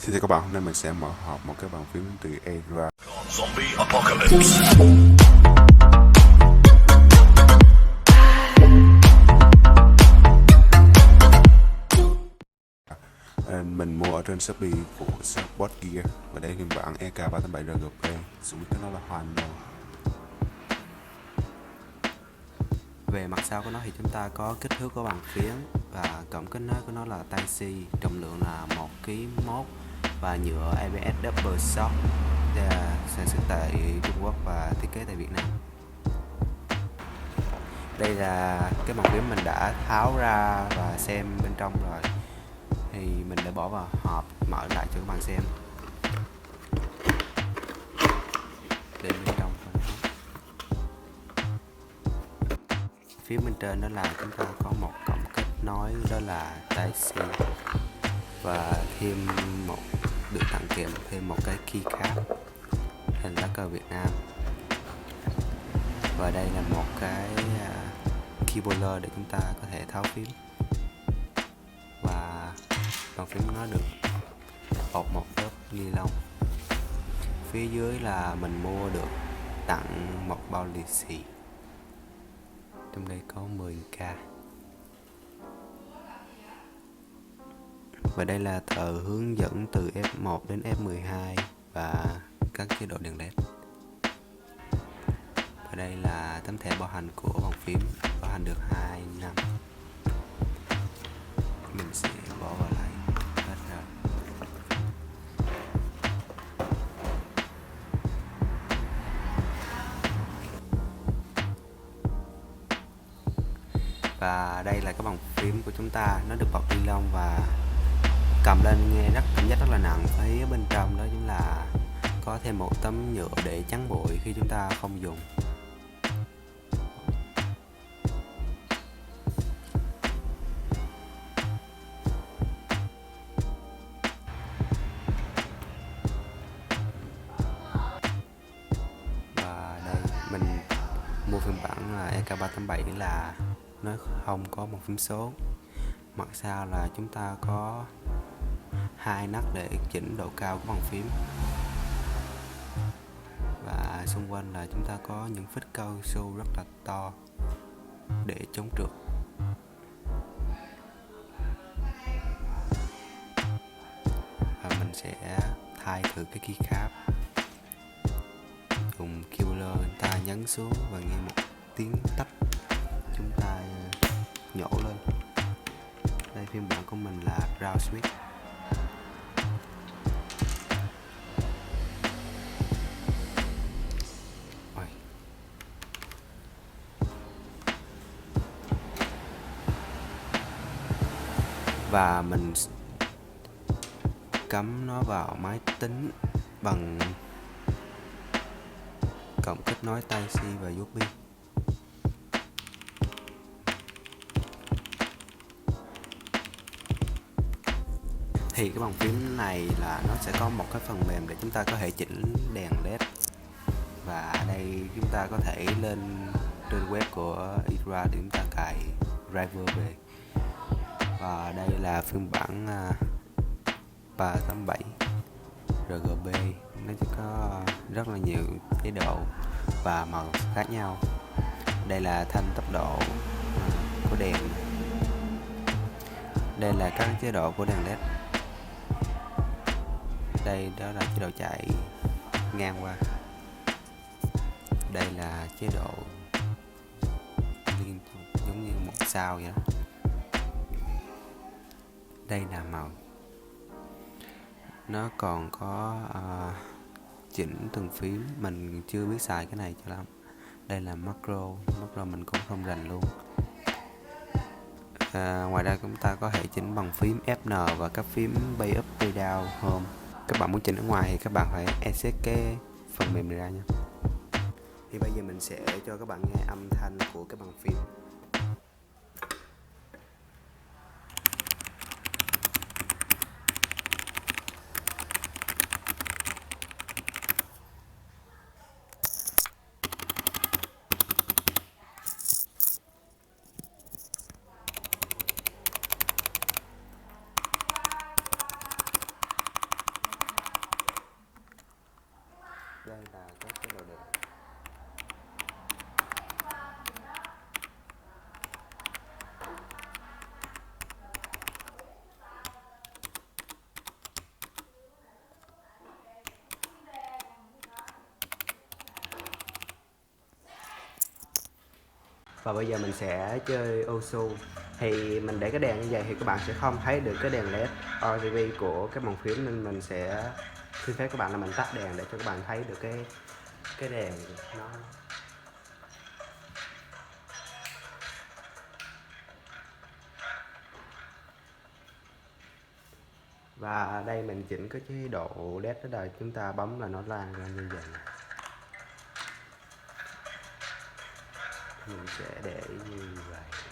Xin chào các bạn, hôm nay mình sẽ mở hộp một cái bàn phím từ Era. Zombie apocalypse. Mình mua ở trên Shopee của shop Board Gear và đây là phiên bản EK387RGB, xuống cái nó là Hondo. Về mặt sau của nó thì chúng ta có kích thước của bàn phím và cổng kết nối của nó là Type-C, trọng lượng là 1,1 kg và nhựa ABS Double Shock, sản xuất tại Trung Quốc và thiết kế tại Việt Nam. Đây là cái bàn phím mình đã tháo ra và xem bên trong rồi, thì mình đã bỏ vào hộp, mở lại cho các bạn xem. Để bên trong phía bên trên đó là chúng ta có một cổng kết nối đó là Type-C và thêm được tặng kèm thêm một cái keycap hình lá cờ Việt Nam, và đây là một cái keyboarder để chúng ta có thể tháo phím, và bàn phím nó được bọc một lớp ni lông. Phía dưới là mình mua được tặng một bao lì xì, trong đây có 10k. Và đây là tờ hướng dẫn từ F1 đến F12 và các chế độ đèn LED. Và đây là tấm thẻ bảo hành của bàn phím, bảo hành được 2 năm. Mình sẽ bỏ vào lại hết rồi. Và đây là cái bàn phím của chúng ta, nó được bọc ni lông và cầm lên nghe cảm giác rất là nặng. Phía bên trong đó chính là có thêm một tấm nhựa để chắn bụi khi chúng ta không dùng. Và đây mình mua phiên bản là EK387 là nó không có một phím số. Mặt sau là chúng ta có hai nấc để chỉnh độ cao của bàn phím, và xung quanh là chúng ta có những phích cao su rất là to để chống trượt. Và mình sẽ thay thử cái keycap, dùng keyboarder chúng ta nhấn xuống và nghe một tiếng tách, chúng ta nhổ lên. Đây phiên bản của mình là ground switch. Và mình cắm nó vào máy tính bằng cổng kết nối Type-C và USB. Thì cái bàn phím này là nó sẽ có một cái phần mềm để chúng ta có thể chỉnh đèn LED, và đây chúng ta có thể lên trên web của Era để chúng ta cài driver về. Và đây là phiên bản 387 RGB, nó chỉ có rất là nhiều chế độ và màu khác nhau. Đây là thanh tốc độ của đèn, đây là các chế độ của đèn LED, đây đó là chế độ chạy ngang qua, đây là chế độ liên tục giống như một sao vậy đó. Đây là màu. Nó còn có chỉnh từng phím, mình chưa biết xài cái này cho lắm. Đây là macro mình cũng không rành luôn. Ngoài ra chúng ta có thể chỉnh bằng phím Fn và các phím bay up bay down home. Các bạn muốn chỉnh ở ngoài thì các bạn phải exit cái phần mềm này ra nha. Thì bây giờ mình sẽ cho các bạn nghe âm thanh của cái bàn phím. Và bây giờ mình sẽ chơi Osu. Thì mình để cái đèn như vậy thì các bạn sẽ không thấy được cái đèn LED RGB của cái bàn phím, nên mình sẽ xin phép các bạn là mình tắt đèn để cho các bạn thấy được cái đèn nó. Và đây mình chỉnh cái chế độ LED ở đây, chúng ta bấm là nó lan ra như vậy. Mình sẽ để như vậy.